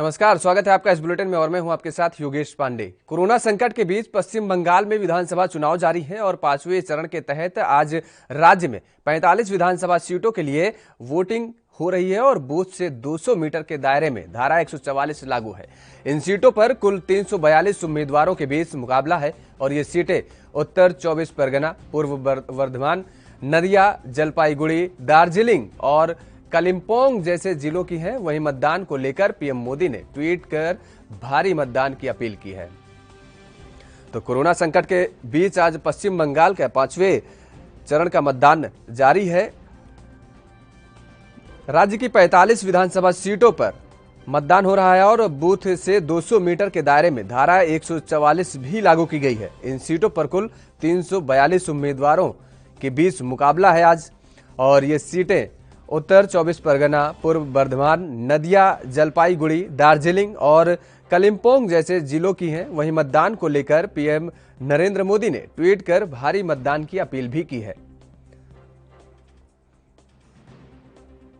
नमस्कार, स्वागत है आपका इस बुलेटिन में और मैं हूं आपके साथ योगेश पांडे। कोरोना संकट के बीच पश्चिम बंगाल में विधानसभा चुनाव जारी है और 5वें चरण के तहत आज राज्य में 45 विधानसभा सीटों के लिए वोटिंग हो रही है और बूथ से 200 मीटर के दायरे में धारा 144 लागू है। इन सीटों पर कुल 342 उम्मीदवारों के बीच मुकाबला है और ये सीटें उत्तर 24 परगना, पूर्व वर्धमान, नदिया, जलपाईगुड़ी, दार्जिलिंग और कालिम्पोंग जैसे जिलों की हैं। वहीं मतदान को लेकर पीएम मोदी ने ट्वीट कर भारी मतदान की अपील की है। तो कोरोना संकट के बीच आज पश्चिम बंगाल के 5वें चरण का मतदान जारी है। राज्य की 45 विधानसभा सीटों पर मतदान हो रहा है और बूथ से 200 मीटर के दायरे में धारा 144 भी लागू की गई है। इन सीटों पर कुल 342 उम्मीदवारों के बीच मुकाबला है आज और ये सीटें उत्तर 24 परगना, पूर्व बर्धमान, नदिया, जलपाईगुड़ी, दार्जिलिंग और कालिम्पोंग जैसे जिलों की हैं। वहीं मतदान को लेकर पीएम नरेंद्र मोदी ने ट्वीट कर भारी मतदान की अपील भी की है।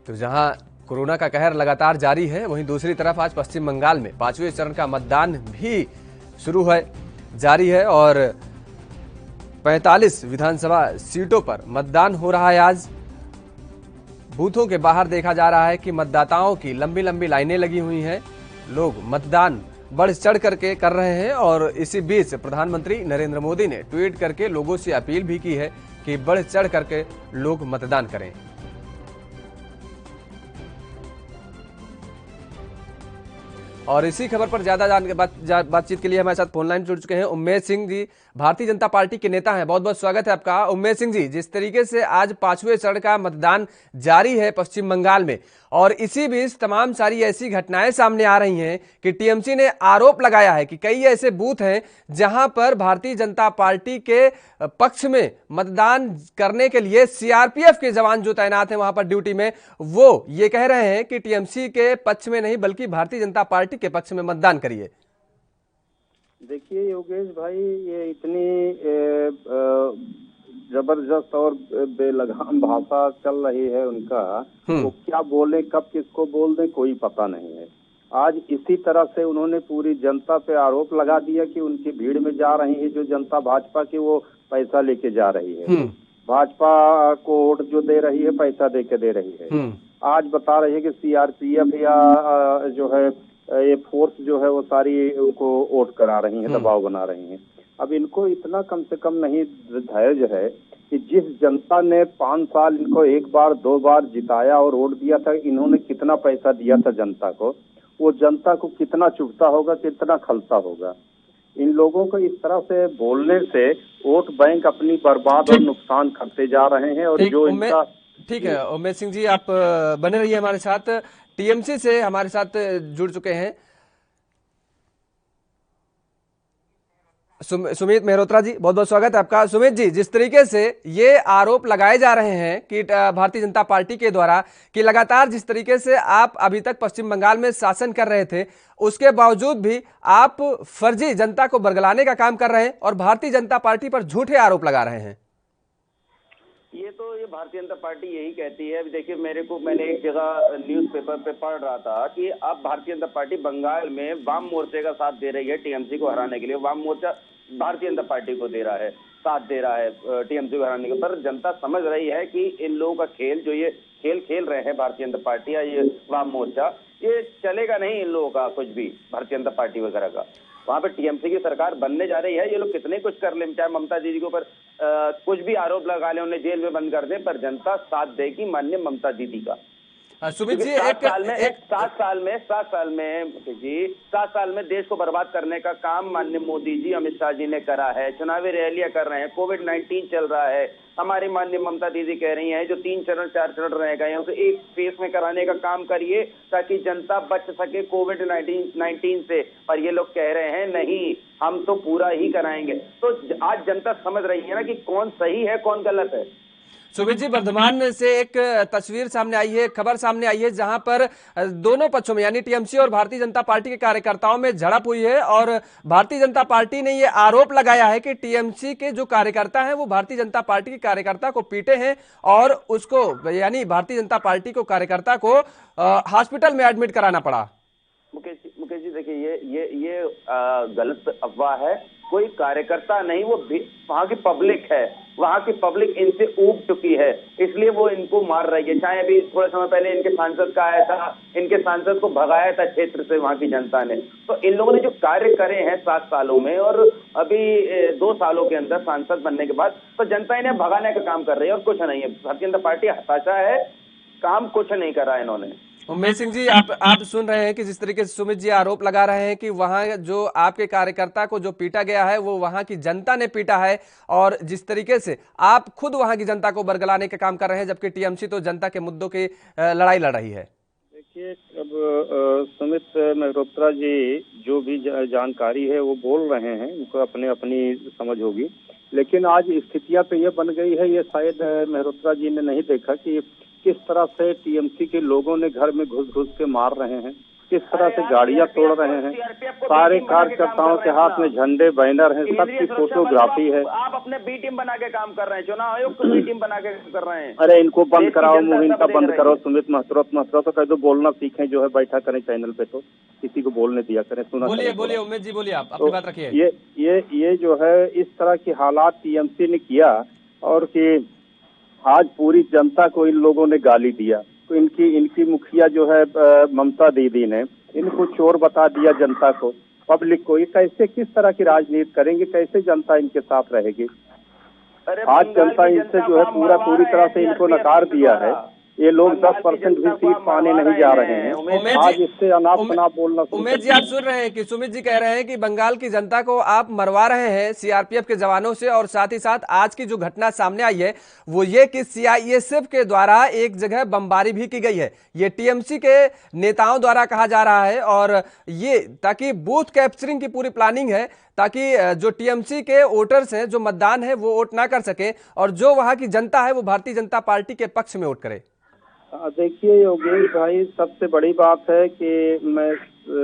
तो जहां कोरोना का कहर लगातार जारी है, वहीं दूसरी तरफ आज पश्चिम बंगाल में 5वें चरण का मतदान भी शुरू है, जारी है और 45 विधानसभा सीटों पर मतदान हो रहा है। आज बूथों के बाहर देखा जा रहा है कि मतदाताओं की लंबी लंबी लाइनें लगी हुई हैं। लोग मतदान बढ़ चढ़ करके कर रहे हैं और इसी बीच प्रधानमंत्री नरेंद्र मोदी ने ट्वीट करके लोगों से अपील भी की है कि बढ़ चढ़ करके लोग मतदान करें। और इसी खबर पर ज्यादा बातचीत के लिए हमारे साथ फोन लाइन जुड़ चुके हैं उम्मेद सिंह जी, भारतीय जनता पार्टी के नेता हैं। बहुत बहुत स्वागत है आपका उम्मेद सिंह जी। जिस तरीके से आज 5वें चरण का मतदान जारी है पश्चिम बंगाल में और इसी बीच तमाम सारी ऐसी घटनाएं सामने आ रही हैं कि टीएमसी ने आरोप लगाया है कि कई ऐसे बूथ हैं जहां पर भारतीय जनता पार्टी के पक्ष में मतदान करने के लिए सीआरपीएफ के जवान जो तैनात हैं वहां पर ड्यूटी में, वो ये कह रहे हैं कि टीएमसी के पक्ष में नहीं बल्कि भारतीय जनता पार्टी के पक्ष में मतदान करिए। देखिए योगेश भाई, ये इतनी जबरदस्त और बेलगाम भाषा चल रही है उनका, तो क्या बोले कब किसको बोल दें कोई पता नहीं है। आज इसी तरह से उन्होंने पूरी जनता पे आरोप लगा दिया कि उनकी भीड़ में जा रही है जो जनता भाजपा की, वो पैसा लेके जा रही है, भाजपा को वोट जो दे रही है पैसा दे के दे रही है। आज बता रही है कि सीआरपीएफ या जो है ये फोर्स जो है वो सारी उनको वोट करा रही है, दबाव बना रही है। अब इनको इतना कम से कम नहीं धैर्य है कि जिस जनता ने 5 साल इनको 1 बार 2 बार जिताया और वोट दिया था, इन्होंने कितना पैसा दिया था जनता को, वो जनता को कितना चुभता होगा, कितना खलता होगा। इन लोगों को इस तरह से बोलने से वोट बैंक अपनी बर्बाद और नुकसान करते जा रहे हैं। और जो इनका ठीक है उमेश सिंह जी, आप बने रहिए हमारे साथ। टीएमसी से हमारे साथ जुड़ चुके हैं सुमित मेहरोत्रा जी, बहुत बहुत स्वागत है आपका। सुमित जी, जिस तरीके से ये आरोप लगाए जा रहे हैं कि भारतीय जनता पार्टी के द्वारा कि लगातार जिस तरीके से आप अभी तक पश्चिम बंगाल में शासन कर रहे थे, उसके बावजूद भी आप फर्जी जनता को बरगलाने का काम कर रहे हैं और भारतीय जनता पार्टी पर झूठे आरोप लगा रहे हैं। ये भारतीय जनता पार्टी यही कहती है। देखिए मैंने एक जगह न्यूज़पेपर पे पढ़ रहा था कि अब भारतीय जनता पार्टी बंगाल में वाम मोर्चे का साथ दे रही है टीएमसी को हराने के लिए। वाम मोर्चा भारतीय जनता पार्टी को दे रहा है, साथ दे रहा है टीएमसी को हराने के। पर जनता समझ रही है कि इन लोगों का खेल जो ये खेल रहे हैं भारतीय जनता पार्टी या ये वाम मोर्चा, ये चलेगा नहीं इन लोगों का कुछ भी, भारतीय जनता पार्टी वगैरह का। वहां पे टीएमसी की सरकार बनने जा रही है। ये लोग कितने कुछ कर ले, चाहे ममता दीदी के ऊपर कुछ भी आरोप लगा ले, उन्हें जेल में बंद कर दे, पर जनता साथ देगी माननीय ममता दीदी का। सुमित जी, 7 साल में देश को बर्बाद करने का काम माननीय मोदी जी, अमित शाह जी ने करा है। चुनावी रैलियां कर रहे हैं, कोविड-19 चल रहा है। हमारी माननीय ममता दीदी कह रही हैं जो 3 चरण 4 चरण रह गए हैं उसे एक फेस में कराने का काम करिए ताकि जनता बच सके कोविड-19 से। पर ये लोग कह रहे हैं नहीं, हम तो पूरा ही कराएंगे। तो आज जनता समझ रही है ना कि कौन सही है कौन गलत है। सुमित जी, वर्धमान से एक तस्वीर सामने आई है, खबर सामने आई है जहां पर दोनों पक्षों में यानी टीएमसी और भारतीय जनता पार्टी के कार्यकर्ताओं में झड़प हुई है और भारतीय जनता पार्टी ने ये आरोप लगाया है कि टीएमसी के जो कार्यकर्ता हैं वो भारतीय जनता पार्टी के कार्यकर्ता को पीटे हैं और उसको यानी भारतीय जनता पार्टी को कार्यकर्ता को हॉस्पिटल में एडमिट कराना पड़ा। मुकेश जी देखिए, ये गलत अफवाह है। कोई कार्यकर्ता नहीं, वो वहाँ की पब्लिक है। वहाँ की पब्लिक इनसे ऊब चुकी है, इसलिए वो इनको मार रही है। चाहे अभी थोड़े समय पहले इनके सांसद का आया था, इनके सांसद को भगाया था क्षेत्र से वहाँ की जनता ने। तो इन लोगों ने जो कार्य करे हैं 7 सालों में और अभी 2 सालों के अंदर सांसद बनने के बाद, तो जनता इन्हें भगाने का काम कर रही है और कुछ नहीं है। भारतीय जनता पार्टी हताशा है, काम कुछ नहीं करा इन्होंने। उमेश सिंह जी, आप सुन रहे हैं कि जिस तरीके से सुमित जी आरोप लगा रहे हैं कि वहां जो आपके कार्यकर्ता को जो पीटा गया है वो वहां की जनता ने पीटा है, और जिस तरीके से आप खुद वहां की जनता को बरगलाने का काम कर रहे हैं, जबकि टीएमसी तो जनता के मुद्दों की लड़ाई लड़ रही है। देखिए, अब सुमित मेहरोत्रा जी जो भी जानकारी है वो बोल रहे हैं, उनको अपने अपनी समझ होगी, लेकिन आज स्थितियां तो ये बन गई है, ये शायद मेहरोत्रा जी ने नहीं देखा कि किस तरह से टीएमसी के लोगों ने घर में घुस घुस के मार रहे हैं, किस तरह से गाड़ियां तोड़ रहे हैं, सारे कार्यकर्ताओं के हाथ में झंडे बैनर हैं, सबकी फोटोग्राफी है। आप अपने बी टीम बना के काम कर रहे हैं, चुनाव आयोग को बी टीम बना के कर रहे हैं। अरे इनको बंद कराओ, मुहिम का बंद करो। सुमित महत्रा तो कह दो बोलना सीखें, जो है बैठा करें चैनल पे, तो किसी को बोलने दिया करें, सुना। बोलिए उमेश जी, बोलिए, आप अपनी बात रखिए। ये जो है इस तरह की हालात टीएमसी ने किया, और कि आज पूरी जनता को इन लोगों ने गाली दिया। तो इनकी मुखिया जो है ममता दीदी ने इनको चोर बता दिया जनता को, पब्लिक को। ये कैसे, किस तरह की राजनीति करेंगे, कैसे जनता इनके साथ रहेगी? आज जनता इनसे जो है पूरी तरह से इनको नकार दिया है। ये लोग 10% भी सीट पाने नहीं जा रहे हैं। आज इससे अनाप शनाप बोलना। उमेश जी, आप सुन रहे हैं कि सुमित जी कह रहे हैं कि बंगाल की जनता को आप मरवा रहे हैं सीआरपीएफ के जवानों से, और साथ ही साथ आज की जो घटना सामने आई है वो ये कि सीआईएसएफ के द्वारा एक जगह बमबारी भी की गई है। ये टीएमसी के नेताओं द्वारा कहा जा रहा है, और ये ताकि बूथ कैप्चरिंग की पूरी प्लानिंग है, ताकि जो टीएमसी के वोटर्स हैं, जो मतदान है वो वोट ना कर सके, और जो वहां की जनता है वो भारतीय जनता पार्टी के पक्ष में वोट करे। देखिए योगेश भाई, सबसे बड़ी बात है कि मैं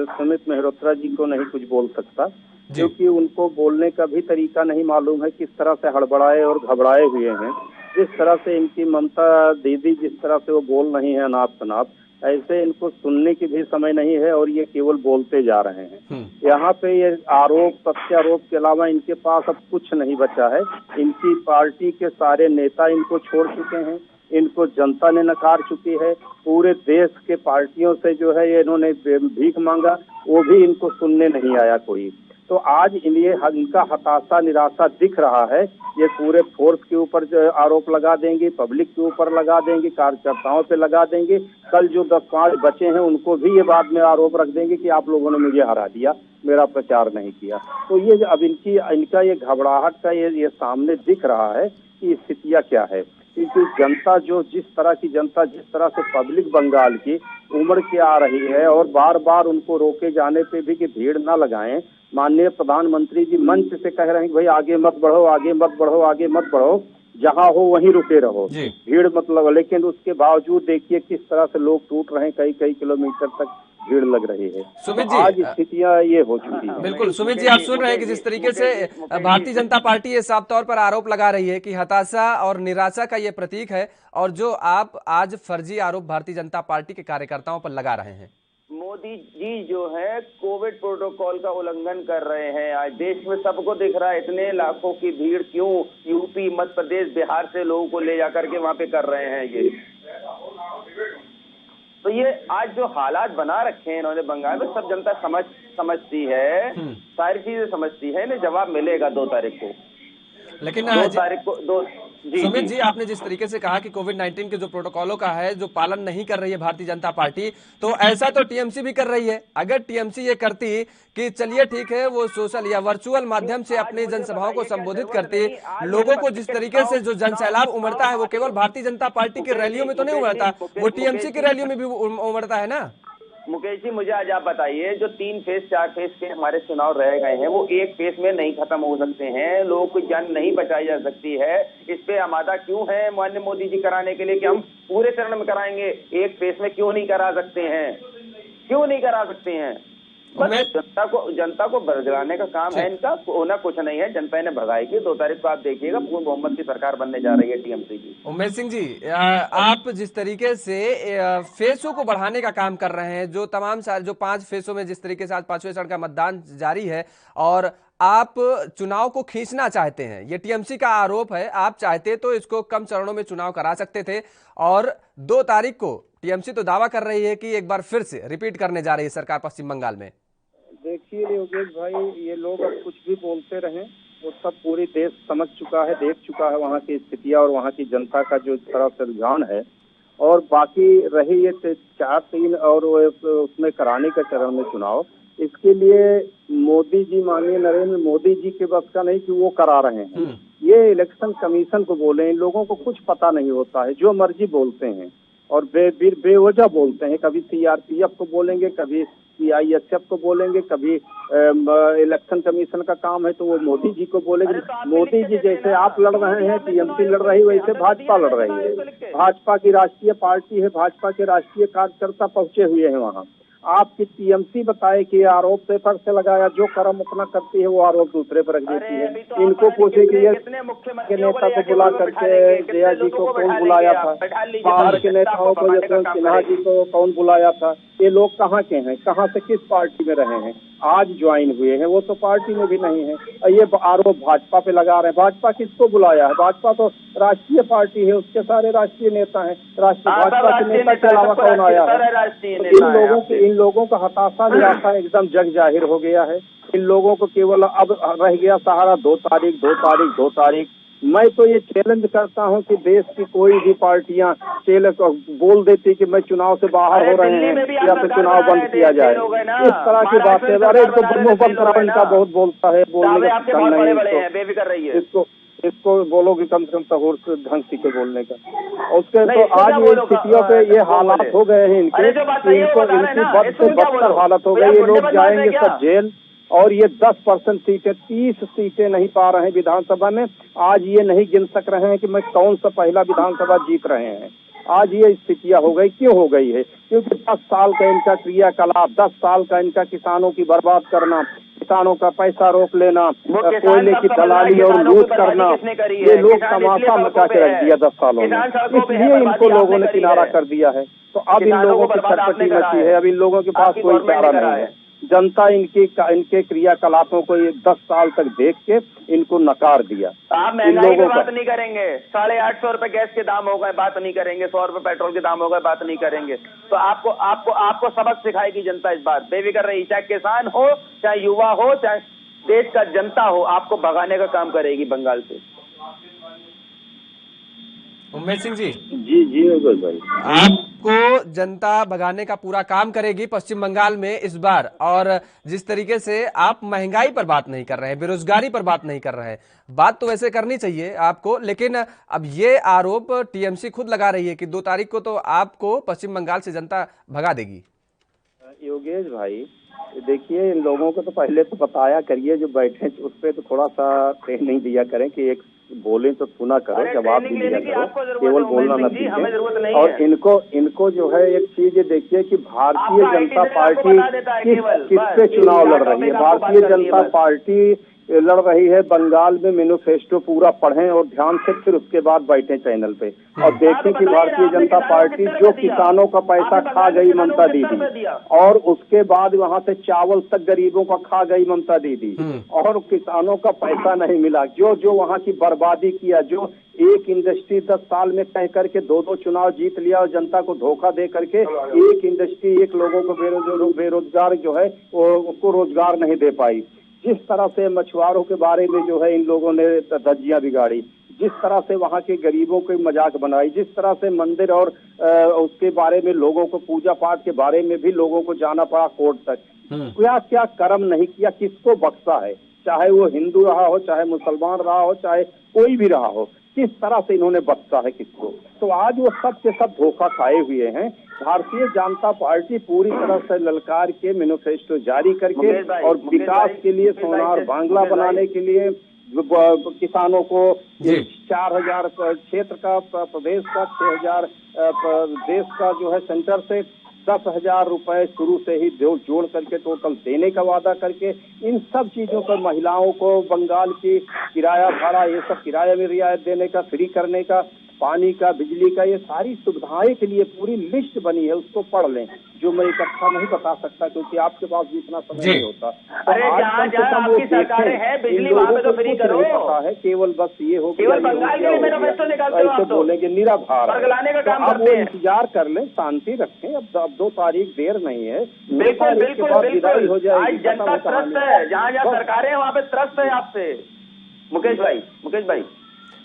सुमित मेहरोत्रा जी को नहीं कुछ बोल सकता, क्योंकि उनको बोलने का भी तरीका नहीं मालूम है, किस तरह से हड़बड़ाए और घबराए हुए हैं। जिस तरह से इनकी ममता दीदी जिस तरह से वो बोल रही है अनाप शनाप, ऐसे इनको सुनने की भी समय नहीं है, और ये केवल बोलते जा रहे हैं। यहाँ पे ये आरोप प्रत्यारोप के अलावा इनके पास अब कुछ नहीं बचा है। इनकी पार्टी के सारे नेता इनको छोड़ चुके हैं, इनको जनता ने नकार चुकी है। पूरे देश के पार्टियों से जो है ये इन्होंने भीख मांगा, वो भी इनको सुनने नहीं आया कोई। तो आज इनका हताशा निराशा दिख रहा है। ये पूरे फोर्स के ऊपर जो आरोप लगा देंगे, पब्लिक के ऊपर लगा देंगे, कार्यकर्ताओं पे लगा देंगे। कल जो 10-5 बचे हैं उनको भी ये बाद में आरोप रख देंगे कि आप लोगों ने मुझे हरा दिया, मेरा प्रचार नहीं किया। तो ये अब इनका ये घबराहट का ये सामने दिख रहा है कि स्थितियां क्या है। क्योंकि जनता जिस तरह से पब्लिक बंगाल की उमड़ के आ रही है, और बार बार उनको रोके जाने पे भी कि भीड़ ना लगाएं। माननीय प्रधानमंत्री जी मंच से कह रहे हैं कि भाई आगे मत बढ़ो, आगे मत बढ़ो, आगे मत बढ़ो, जहां हो वहीं रुके रहो, भीड़ मतलब। लेकिन उसके बावजूद देखिए किस तरह से लोग टूट रहे हैं, कई किलोमीटर तक भीड़ लग रही है। सुमित जी, आज स्थितियां ये हो चुकी है। बिल्कुल सुमित जी, आप सुन रहे हैं कि जिस तरीके से भारतीय जनता पार्टी ये साफ तौर पर आरोप लगा रही है कि हताशा और निराशा का ये प्रतीक है, और जो आप आज फर्जी आरोप भारतीय जनता पार्टी के कार्यकर्ताओं पर लगा रहे हैं। मोदी जी जो है कोविड प्रोटोकॉल का उल्लंघन कर रहे हैं। आज देश में सबको दिख रहा है, इतने लाखों की भीड़ क्यों यूपी, मध्य प्रदेश, बिहार से लोगों को ले जाकर के वहां पे कर रहे हैं ये। तो ये आज जो हालात बना रखे हैं इन्होंने बंगाल में, सब जनता समझती है, सारी चीजें समझती है। इन्हें जवाब मिलेगा 2 तारीख को। लेकिन 2 तारीख को सुमित जी, आपने जिस तरीके से कहा कि कोविड-19 के जो प्रोटोकॉलों का है जो पालन नहीं कर रही है भारतीय जनता पार्टी, तो ऐसा तो टीएमसी भी कर रही है। अगर टीएमसी ये करती कि चलिए ठीक है, वो सोशल या वर्चुअल माध्यम से अपनी जनसभाओं को संबोधित करती, लोगों को जिस तरीके से जो जनसैलाब उमड़ता है वो केवल भारतीय जनता पार्टी की रैलियों में तो नहीं उमड़ता, वो टीएमसी की रैलियों में भी उमड़ता है ना। मुकेश जी, मुझे आज आप बताइए, जो 3 फेज 4 फेज के हमारे चुनाव रह गए हैं वो एक फेज में नहीं खत्म हो सकते हैं। लोगों की जान नहीं बचाई जा सकती है। इस पे आमादा क्यों है माननीय मोदी जी कराने के लिए कि हम पूरे चरण में कराएंगे, एक फेज में क्यों नहीं करा सकते हैं, क्यों नहीं करा सकते हैं? बस जनता को बरगलाने का काम है इनका, होना कुछ नहीं है। जनता ने भगाएगी। 2 तारीख को आप देखिएगा पूर्ण बहुमत की सरकार बनने जा रही है टीएमसी की। उमेश सिंह जी, आप जिस तरीके से फेसों को बढ़ाने का काम कर रहे हैं, जो तमाम सारे जो 5 फेसों में जिस तरीके से आज 5वें चरण का मतदान जारी है और आप चुनाव को खींचना चाहते हैं, ये टीएमसी का आरोप है। आप चाहते तो इसको कम चरणों में चुनाव करा सकते थे और 2 तारीख को टीएमसी तो दावा कर रही है कि एक बार फिर से रिपीट करने जा रही है सरकार पश्चिम बंगाल में। देखिए योगेश भाई, ये लोग अब कुछ भी बोलते रहें, वो सब पूरी देश समझ चुका है, देख चुका है वहाँ की स्थितियाँ और वहाँ की जनता का जो इस तरह से रुझान है। और बाकी रही ये 4-3 और उसमें कराने का चरण में चुनाव, इसके लिए मोदी जी, माननीय नरेंद्र मोदी जी के बस का नहीं कि वो करा रहे हैं। ये इलेक्शन कमीशन को बोले, इन लोगों को कुछ पता नहीं होता है, जो मर्जी बोलते हैं और बेवजह बोलते हैं। कभी सीआरपीएफ को बोलेंगे, कभी सीआईएसएफ को बोलेंगे, कभी इलेक्शन कमीशन का काम है तो वो मोदी जी को बोलेंगे। मोदी जी जैसे आप लड़ रहे हैं, टीएमसी लड़ रही है, वैसे भाजपा लड़ रही है। भाजपा की राष्ट्रीय पार्टी है, भाजपा के राष्ट्रीय कार्यकर्ता पहुंचे हुए हैं वहाँ। आपकी टीएमसी बताए कि आरोप पेपर से लगाया, जो कर्म अपना करती है वो आरोप दूसरे पर रख देती है। इनको पूछे कि ये के नेता को बुला करके जया जी को कौन बुलाया था, बाहर के नेताओं को यशवंत सिन्हा जी को कौन बुलाया था, ये लोग कहाँ के हैं, कहाँ से किस पार्टी में रहे हैं, आज ज्वाइन हुए हैं, वो तो पार्टी में भी नहीं है। ये आरोप भाजपा पे लगा रहे हैं। भाजपा किसको बुलाया है? भाजपा तो राष्ट्रीय पार्टी है, उसके सारे राष्ट्रीय नेता हैं। राष्ट्रीय भाजपा के नेता के अलावा कौन आया है? इन लोगों का हताशा निराशा एकदम जग जाहिर हो गया है। इन लोगों को केवल अब रह गया सहारा 2 तारीख। मैं तो ये चैलेंज करता हूं कि देश की कोई भी पार्टियां बोल देती कि मैं चुनाव से बाहर हो रहे हैं या फिर चुनाव बंद किया जाए, इस तरह की बातें। अरे तो मुंह बंद कराओ, इनका बहुत बोलता है, बोलने का सिस्टम नहीं है। इसको बोलो कि कम से कम तहूर ढंग सीखे बोलने का। उसके तो आज ये स्थितियों पे ये हालात हो गए हैं इनके, इनको इनकी बद से बदतर हालत हो गई। ये लोग जाएंगे सब जेल और ये 10% सीटें, 30 सीटें नहीं पा रहे हैं विधानसभा में। आज ये नहीं गिन सक रहे हैं कि मैं कौन सा पहला विधानसभा जीत रहे हैं। आज ये स्थितियां हो गई, क्यों हो गई है? क्योंकि 10 साल का इनका क्रियाकलाप, 10 साल का इनका किसानों की बर्बाद करना, किसानों का पैसा रोक लेना, कोयले की दलाली और लूट करना, ये लोग तमाशा मचा के रख दिया 10 सालों में। इसलिए इनको लोगों ने किनारा कर दिया है। तो अब इन लोगों की छटपटी मची है, अब इन लोगों के पास कोई चारा नहीं है। जनता इनके क्रियाकलापों को ये 10 साल तक देख के इनको नकार दिया। आप महंगाई की बात नहीं करेंगे, 850 रुपए गैस के दाम हो गए, बात नहीं करेंगे। 100 रुपए पेट्रोल के दाम हो गए, बात नहीं करेंगे। तो आपको सबक सिखाएगी जनता इस बात, बेफिक्र रही। चाहे किसान हो, चाहे युवा हो, चाहे देश का जनता हो, आपको भगाने का काम करेगी बंगाल से। उमेश सिंह जी, जी भाई, आपको जनता भगाने का पूरा काम करेगी पश्चिम बंगाल में इस बार। और जिस तरीके से आप महंगाई पर बात नहीं कर रहे हैं, बेरोजगारी पर बात नहीं कर रहे हैं, बात तो वैसे करनी चाहिए आपको, लेकिन अब ये आरोप टीएमसी खुद लगा रही है कि 2 तारीख को तो आपको पश्चिम बंगाल से जनता भगा देगी। योगेश भाई देखिए, इन लोगों को तो पहले तो बताया करिए, जो बैठे उस पर तो थोड़ा सा ट्रेनिंग दिया करें कि एक बोले तो सुना करो, जवाब भी दिया करो, केवल बोलना न सीखें। और इनको जो है एक चीज ये देखिए कि भारतीय जनता पार्टी किससे चुनाव लड़ रही है। भारतीय जनता पार्टी लड़ रही है बंगाल में। मैनिफेस्टो पूरा पढ़ें और ध्यान से, फिर उसके बाद बैठे चैनल पे और देखें कि भारतीय जनता पार्टी जो किसानों का पैसा खा गई ममता दीदी, और उसके बाद वहां से चावल तक गरीबों का खा गई ममता दीदी, और किसानों का पैसा नहीं मिला। जो वहां की बर्बादी किया, जो एक इंडस्ट्री 10 साल में कह करके 2 चुनाव जीत लिया और जनता को धोखा दे करके एक इंडस्ट्री, एक लोगों को बेरोजगार जो है उसको रोजगार नहीं दे पाई। जिस तरह से मछुआरों के बारे में जो है इन लोगों ने धज्जियां बिगाड़ी, जिस तरह से वहां के गरीबों के मजाक बनाई, जिस तरह से मंदिर और उसके बारे में लोगों को, पूजा पाठ के बारे में भी लोगों को जाना पड़ा कोर्ट तक। क्या क्या कर्म नहीं किया, किसको बख्शा है, चाहे वो हिंदू रहा हो, चाहे मुसलमान रहा हो, चाहे कोई भी रहा हो, किस तरह से इन्होंने बख्शा है किसको। तो आज वो सब के सब धोखा खाए हुए हैं। भारतीय जनता पार्टी पूरी तरह से ललकार के मैनिफेस्टो जारी करके और विकास के लिए, सोनार बांग्ला बनाने के लिए, किसानों को 4000 क्षेत्र का, प्रदेश का 6000 देश का जो है सेंटर से 10,000 रुपए शुरू से ही जोड़ करके टोटल देने का वादा करके इन सब चीजों पर महिलाओं को बंगाल की किराया भाड़ा ये सब किराया में रियायत देने का, फ्री करने का, पानी का, बिजली का, ये सारी सुविधाएं के लिए पूरी लिस्ट बनी है, उसको पढ़ लें, जो मैं इकट्ठा नहीं बता सकता क्योंकि आपके पास भी इतना समय नहीं होता। अरे जहाँ जहाँ आपकी सरकारें हैं बिजली वहाँ पे तो फ्री करो। पता है केवल बस ये हो केवल बंगाल के लिए मैनिफेस्टो निकालते हो आप तो। बोलेंगे निराधार बरगलाने का काम अब करते वो हैं। इंतजार कर लें, शांति रखें, अब 2 तारीख देर नहीं है। बिल्कुल बिल्कुल बिल्कुल हो जाएगी। आज जनता त्रस्त है, जहाँ जहाँ सरकारें हैं वहाँ पे त्रस्त है आपसे। मुकेश भाई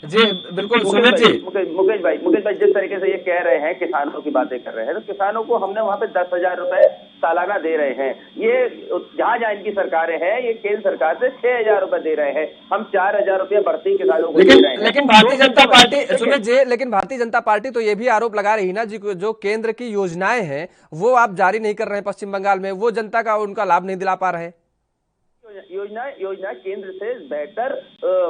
जी बिल्कुल सुमित जी। मुकेश भाई जिस तरीके से ये कह रहे हैं, किसानों की बातें कर रहे हैं, तो किसानों को हमने वहाँ पे 10,000 रुपए सालाना दे रहे हैं। ये जहाँ जहाँ इनकी सरकारें हैं, ये केंद्र सरकार से 6,000 रुपए दे रहे हैं, हम 4,000 रुपए बढ़ती किसानों को दे रहे हैं। लेकिन भारतीय जनता पार्टी, सुमित जी, लेकिन भारतीय जनता पार्टी तो ये भी आरोप लगा रही ना जी, जो केंद्र की योजनाएं हैं वो आप जारी नहीं कर रहे हैं पश्चिम बंगाल में, वो जनता का उनका लाभ नहीं दिला पा रहे हैं। योजना केंद्र से बेहतर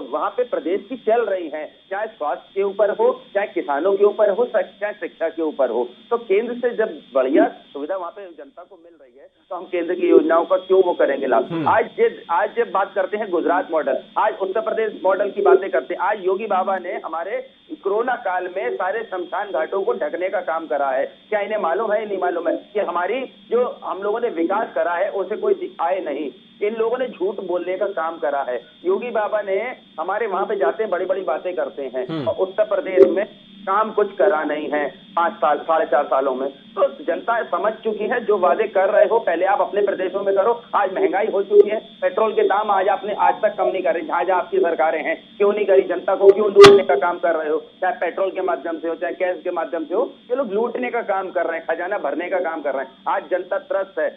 वहाँ पे प्रदेश की चल रही है, चाहे स्वास्थ्य के ऊपर हो, चाहे किसानों के ऊपर हो, चाहे शिक्षा के ऊपर हो। तो केंद्र से जब बढ़िया सुविधा वहाँ पे जनता को मिल रही है तो हम केंद्र की योजनाओं का क्यों वो करेंगे लाभ। आज जब बात करते हैं गुजरात मॉडल, आज उत्तर प्रदेश मॉडल की बातें करते हैं। आज योगी बाबा ने हमारे कोरोना काल में सारे शमशान घाटों को ढकने का काम करा है। क्या इन्हें मालूम है, नहीं मालूम है कि हमारी जो हम लोगों ने विकास करा है उसे कोई आए नहीं, इन लोगों ने झूठ बोलने का काम करा है। योगी बाबा ने हमारे वहां पे जाते हैं, बड़ी बड़ी बातें करते हैं, और उत्तर प्रदेश में काम कुछ करा नहीं है 5 साल 4.5 सालों में। तो जनता समझ चुकी है, जो वादे कर रहे हो पहले आप अपने प्रदेशों में करो। आज महंगाई हो चुकी है, पेट्रोल के दाम आज आपने आज तक कम नहीं करे, जहां जहां आपकी सरकारें हैं क्यों नहीं करी, जनता को क्यों लूटने का काम कर रहे हो, चाहे पेट्रोल के माध्यम से हो, चाहे कैश के माध्यम से हो, ये लोग लूटने का काम कर रहे हैं, खजाना भरने का काम कर रहे हैं। आज जनता त्रस्त है।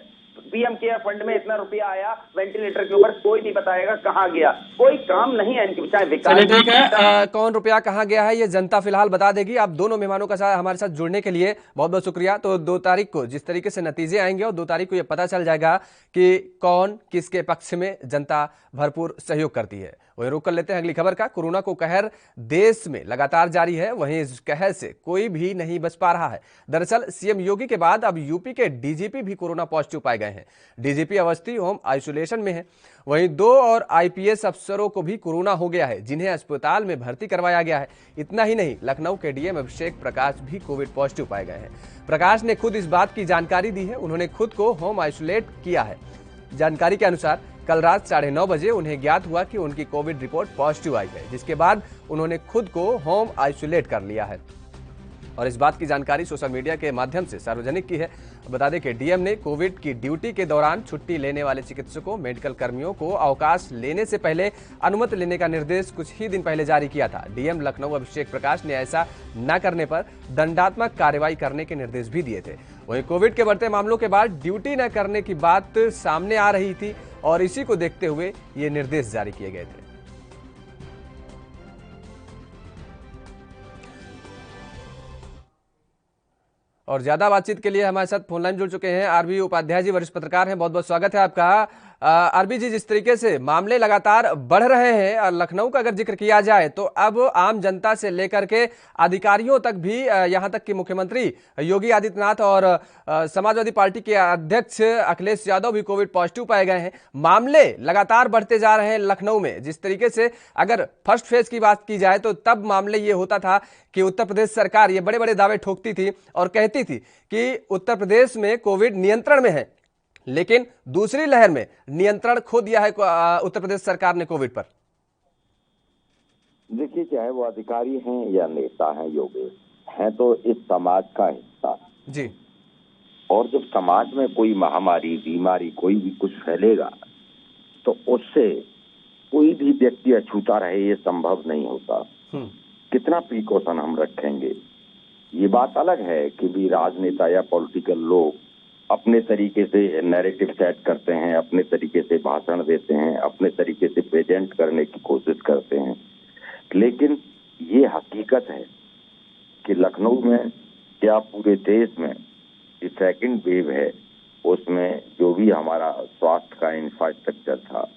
पीएम केयर फंड में इतना रुपया आया, वेंटिलेटर के ऊपर कोई नहीं बताएगा कहाँ गया, कोई काम नहीं है इनके, चाहे विकास। ठीक है, कौन रुपया कहाँ गया है ये जनता फिलहाल बता देगी। आप दोनों मेहमानों का साथ हमारे साथ जुड़ने के लिए बहुत बहुत शुक्रिया। तो 2 तारीख को जिस तरीके से नतीजे आएंगे और 2 तारीख को ये पता चल जाएगा कि कौन किसके पक्ष में जनता भरपूर सहयोग करती है। वही रुक कर लेते हैं अगली खबर का। कोरोना को कहर देश में लगातार जारी है, वहीं इस कहर से कोई भी नहीं बच पा रहा है। दरअसल सीएम योगी के बाद अब यूपी के डीजीपी भी कोरोना पॉजिटिव पाए गए हैं। डीजीपी अवस्थी होम आइसोलेशन में है। वहीं 2 और आईपीएस अफसरों को भी कोरोना हो गया है, जिन्हें अस्पताल में भर्ती करवाया गया है। इतना ही नहीं, लखनऊ के डीएम अभिषेक प्रकाश भी कोविड पॉजिटिव पाए गए हैं। प्रकाश ने खुद इस बात की जानकारी दी है, उन्होंने खुद को होम आइसोलेट किया है। जानकारी के अनुसार कल रात 9:30 बजे उन्हें ज्ञात हुआ कि उनकी कोविड रिपोर्ट पॉजिटिव आई है, जिसके बाद उन्होंने खुद को होम आइसोलेट कर लिया है और इस बात की जानकारी सोशल मीडिया के माध्यम से सार्वजनिक की है। बता दें कि डीएम ने कोविड की ड्यूटी के दौरान छुट्टी लेने वाले चिकित्सकों, मेडिकल कर्मियों को अवकाश लेने से पहले अनुमति लेने का निर्देश कुछ ही दिन पहले जारी किया था। डीएम लखनऊ अभिषेक प्रकाश ने ऐसा न करने पर दंडात्मक कार्रवाई करने के निर्देश भी दिए थे। वहीं कोविड के बढ़ते मामलों के बाद ड्यूटी न करने की बात सामने आ रही थी और इसी को देखते हुए ये निर्देश जारी किए गए थे। और ज्यादा बातचीत के लिए हमारे साथ फोनलाइन जुड़ चुके हैं आरबी उपाध्याय जी, वरिष्ठ पत्रकार हैं। बहुत बहुत स्वागत है आपका। आरबी जी, जिस तरीके से मामले लगातार बढ़ रहे हैं और लखनऊ का अगर जिक्र किया जाए तो अब आम जनता से लेकर के अधिकारियों तक भी, यहां तक कि मुख्यमंत्री योगी आदित्यनाथ और समाजवादी पार्टी के अध्यक्ष अखिलेश यादव भी कोविड पॉजिटिव पाए गए हैं। मामले लगातार बढ़ते जा रहे हैं लखनऊ में। जिस तरीके से अगर फर्स्ट फेज की बात की जाए तो तब मामले ये होता था कि उत्तर प्रदेश सरकार ये बड़े बड़े दावे ठोकती थी और कहती थी कि उत्तर प्रदेश में कोविड नियंत्रण में है, लेकिन दूसरी लहर में नियंत्रण खो दिया है उत्तर प्रदेश सरकार ने कोविड पर। देखिए, चाहे वो अधिकारी हैं या नेता हैं, योगेश हैं तो इस समाज का हिस्सा जी। और जब समाज में कोई महामारी, बीमारी, कोई भी कुछ फैलेगा तो उससे कोई भी व्यक्ति अछूता रहे, ये संभव नहीं होता। कितना प्रिकॉशन हम रखेंगे। ये बात अलग है कि भी राजनेता या पॉलिटिकल लोग अपने तरीके से नैरेटिव सेट करते हैं, अपने तरीके से भाषण देते हैं, अपने तरीके से प्रेजेंट करने की कोशिश करते हैं, लेकिन ये हकीकत है कि लखनऊ में क्या पूरे देश में जो सेकंड वेव है उसमें जो भी हमारा स्वास्थ्य का इंफ्रास्ट्रक्चर था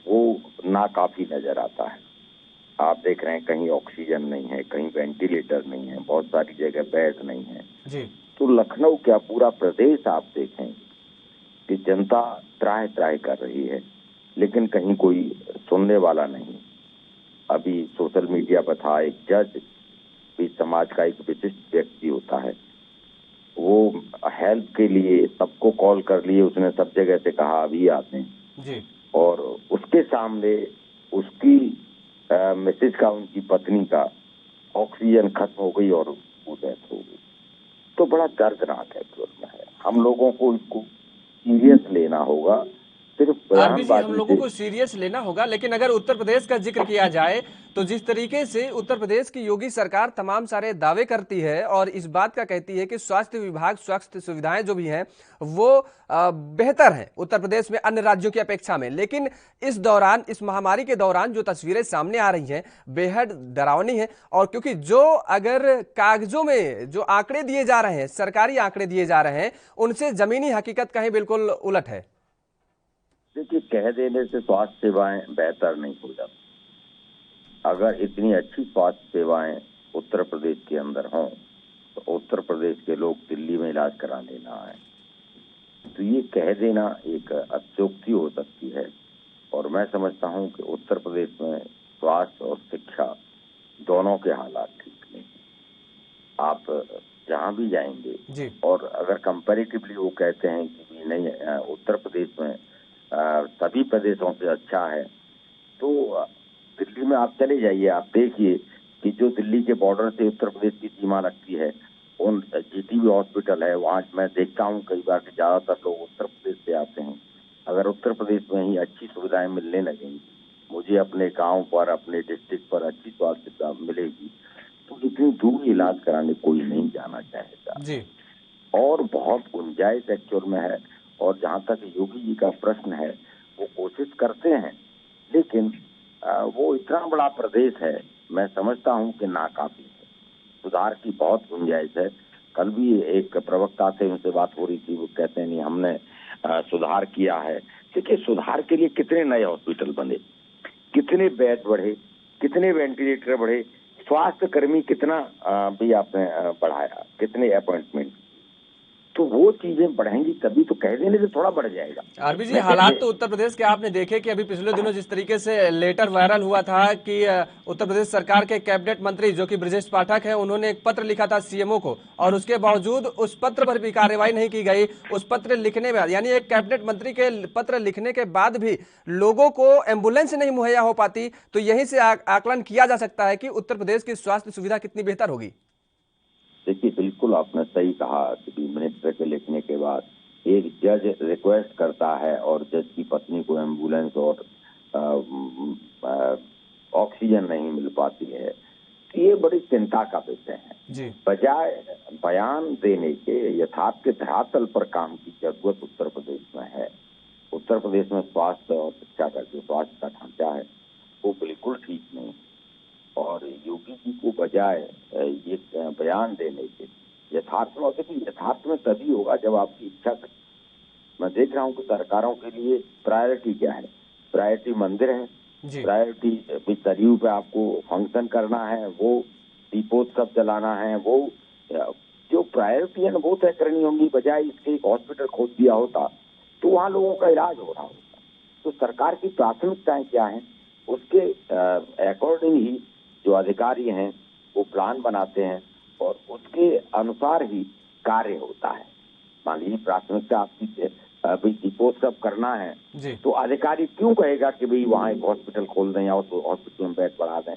वो नाकाफी नजर आता है। आप देख रहे हैं कहीं ऑक्सीजन नहीं है, कहीं वेंटिलेटर नहीं है, बहुत सारी जगह बेड नहीं है। जी। तो लखनऊ क्या पूरा प्रदेश आप देखें कि जनता त्राह त्राह कर रही है, लेकिन कहीं कोई सुनने वाला नहीं। अभी सोशल मीडिया पर था, एक जज भी समाज का एक विशिष्ट व्यक्ति होता है, वो हेल्प के लिए सबको कॉल कर लिए, उसने सब जगह से कहा अभी आते हैं जी। और उसके सामने उसकी मिसेज का, उनकी पत्नी का ऑक्सीजन खत्म हो गई और वो डेथ हो गई। तो बड़ा दर्दनाक है। हम लोगों को इसको सीरियस लेना होगा। सिर्फ आरबी जी, हम बयानबाजी लोगों से को सीरियस लेना होगा, लेकिन अगर उत्तर प्रदेश का जिक्र किया जाए तो जिस तरीके से उत्तर प्रदेश की योगी सरकार तमाम सारे दावे करती है और इस बात का कहती है कि स्वास्थ्य विभाग, स्वास्थ्य सुविधाएं जो भी हैं वो बेहतर हैं उत्तर प्रदेश में अन्य राज्यों की अपेक्षा में, लेकिन इस दौरान, इस महामारी के दौरान जो तस्वीरें सामने आ रही हैं बेहद डरावनी है। और क्योंकि जो अगर कागजों में जो आंकड़े दिए जा रहे हैं, सरकारी आंकड़े दिए जा रहे हैं, उनसे जमीनी हकीकत कहीं बिल्कुल उलट है। देखिए, कह देने से स्वास्थ्य सेवाएं बेहतर नहीं हो जाती। अगर इतनी अच्छी स्वास्थ्य सेवाएं उत्तर प्रदेश के अंदर हों तो उत्तर प्रदेश के लोग दिल्ली में इलाज कराने ना आए। तो ये कह देना एक अत्युक्ति हो सकती है। और मैं समझता हूं कि उत्तर प्रदेश में स्वास्थ्य और शिक्षा दोनों के हालात ठीक नहीं। आप जहां भी जाएंगे जी। और अगर कंपैरेटिवली वो कहते हैं कि नहीं, उत्तर प्रदेश में सभी प्रदेशों से अच्छा है, तो दिल्ली में आप चले जाइए, आप देखिए कि जो दिल्ली के बॉर्डर से उत्तर प्रदेश की सीमा लगती है, उन जीटीबी हॉस्पिटल है, वहाँ मैं देखता हूँ कई बार कि ज्यादातर लोग उत्तर प्रदेश से आते हैं। अगर उत्तर प्रदेश में ही अच्छी सुविधाएं मिलने लगेंगी, मुझे अपने गांव पर, अपने डिस्ट्रिक्ट पर अच्छी स्वास्थ्य सेवा मिलेगी, तो इतनी दूर इलाज कराने कोई नहीं जाना चाहेगा जी। और बहुत गुंजाइश एक्चुअल में है। और जहां तक योगी जी का प्रश्न है, वो कोशिश करते हैं, लेकिन वो इतना बड़ा प्रदेश है, मैं समझता हूं कि नाकाफी है। सुधार की बहुत गुंजाइश है। कल भी एक प्रवक्ता से उनसे बात हो रही थी, वो कहते हैं नहीं हमने सुधार किया है। देखिए, सुधार के लिए कितने नए हॉस्पिटल बने, कितने बेड बढ़े, कितने वेंटिलेटर बढ़े, स्वास्थ्य कर्मी कितना भी आपने बढ़ाया, कितने अपॉइंटमेंट, तो वो चीजें बढ़ेंगी तभी तो कह देने से थोड़ा बढ़ जाएगा। आरबी जी, हालात तो उत्तर प्रदेश के आपने देखे कि अभी पिछले दिनों जिस तरीके से लेटर वायरल हुआ था कि उत्तर प्रदेश सरकार के कैबिनेट मंत्री जो कि ब्रजेश पाठक हैं, उन्होंने एक पत्र लिखा था सीएमओ को और उसके बावजूद उस पत्र पर भी कार्रवाई नहीं की गई। उस पत्र लिखने में, यानी एक कैबिनेट मंत्री के पत्र लिखने के बाद भी लोगों को एम्बुलेंस नहीं मुहैया हो पाती, तो यहीं से आकलन किया जा सकता है कि उत्तर प्रदेश की स्वास्थ्य सुविधा कितनी बेहतर होगी। देखिए, बिल्कुल आपने सही कहा कि मिनिस्टर के लिखने के बाद एक जज रिक्वेस्ट करता है और जज की पत्नी को एम्बुलेंस और ऑक्सीजन नहीं मिल पाती है, तो ये बड़ी चिंता का विषय है। बजाय बयान देने के यथार्थ के धरातल पर काम की जरूरत उत्तर प्रदेश में है। उत्तर प्रदेश में स्वास्थ्य और शिक्षा का जो स्वास्थ्य का ढांचा है वो बिल्कुल ठीक नहीं, और योगी जी को बजाय ये बयान देने के यथार्थ में, देखिए यथार्थ में तभी होगा जब आपकी इच्छा कर। मैं देख रहा हूँ कि सरकारों के लिए प्रायोरिटी क्या है। प्रायोरिटी मंदिर है, प्रायोरिटी सरयू पे आपको फंक्शन करना है, वो दीपोत्सव चलाना है, वो जो प्रायोरिटी है ना वो तय करनी होंगी। बजाय इसके एक हॉस्पिटल खोल दिया होता तो वहाँ लोगों का इलाज हो रहा होता। तो सरकार की प्राथमिकताएं क्या है, उसके अकॉर्डिंग ही जो अधिकारी हैं वो प्लान बनाते हैं और उसके अनुसार ही कार्य होता है। मान लीजिए प्राथमिकता आपकी भाई दीपोत्सव करना है, तो अधिकारी क्यों कहेगा कि भाई वहाँ एक हॉस्पिटल खोल दें या उस हॉस्पिटल में बेड बढ़ा दें।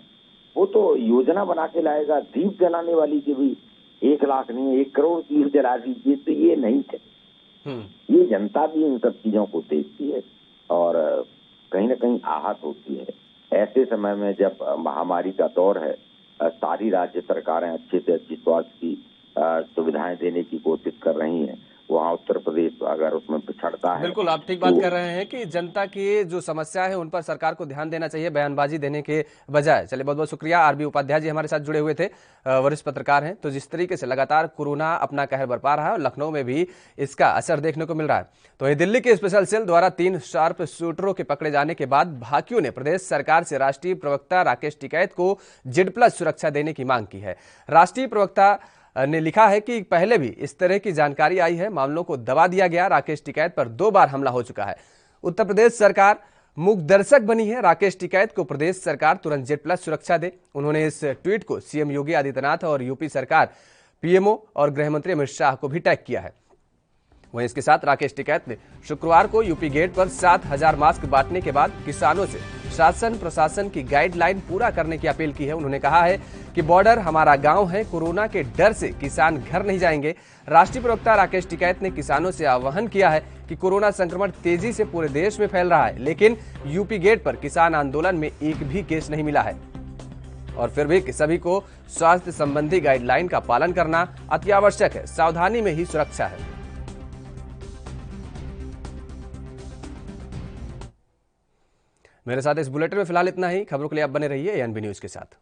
वो तो योजना बना के लाएगा। दीप जलाने वाली की भी 1 लाख नहीं 1 करोड़ दीप जला दीजिए, तो ये नहीं थे। ये जनता भी इन सब चीजों को देखती है और कहीं ना कहीं आहत होती है। ऐसे समय में जब महामारी का दौर है, सारी राज्य सरकारें अच्छे से अच्छी स्वास्थ्य की सुविधाएं देने की कोशिश कर रही हैं, वहाँ उत्तर प्रदेश अगर उसमें पिछड़ता है। बिल्कुल, आप ठीक बात कर रहे हैं कि जनता की जो समस्या है उन पर सरकार को ध्यान देना चाहिए, बयानबाजी देने के बजाय। चलिए, बहुत बहुत शुक्रिया। आरबी उपाध्याय जी हमारे साथ जुड़े हुए थे, वरिष्ठ पत्रकार हैं। तो जिस तरीके से लगातार कोरोना अपना कहर बरपा रहा है और लखनऊ में भी इसका असर देखने को मिल रहा है, तो ये दिल्ली के स्पेशल सेल द्वारा 3 शार्प शूटरों के पकड़े जाने के बाद भाकियों ने प्रदेश सरकार से राष्ट्रीय प्रवक्ता राकेश टिकैत को Z+ सुरक्षा देने की मांग की है। राष्ट्रीय प्रवक्ता ने लिखा है कि पहले भी इस तरह की जानकारी आई है, मामलों को दबा दिया गया। राकेश टिकैत पर 2 बार हमला हो चुका है। उत्तर प्रदेश सरकार मूक दर्शक बनी है। राकेश टिकैत को प्रदेश सरकार तुरंत Z+ सुरक्षा दे। उन्होंने इस ट्वीट को सीएम योगी आदित्यनाथ और यूपी सरकार, पीएमओ और गृह मंत्री अमित शाह को भी टैग किया है। वहीं इसके साथ राकेश टिकैत ने शुक्रवार को यूपी गेट पर 7000 मास्क बांटने के बाद किसानों से शासन प्रशासन की गाइडलाइन पूरा करने की अपील की है। उन्होंने कहा है कि बॉर्डर हमारा गांव है, कोरोना के डर से किसान घर नहीं जाएंगे। राष्ट्रीय प्रवक्ता राकेश टिकैत ने किसानों से आह्वान किया है कि कोरोना संक्रमण तेजी से पूरे देश में फैल रहा है, लेकिन यूपी गेट पर किसान आंदोलन में एक भी केस नहीं मिला है और फिर भी सभी को स्वास्थ्य संबंधी गाइडलाइन का पालन करना अति आवश्यक है। सावधानी में ही सुरक्षा है। मेरे साथ इस बुलेटिन में फिलहाल इतना ही। खबरों के लिए आप बने रहिए ANB न्यूज के साथ।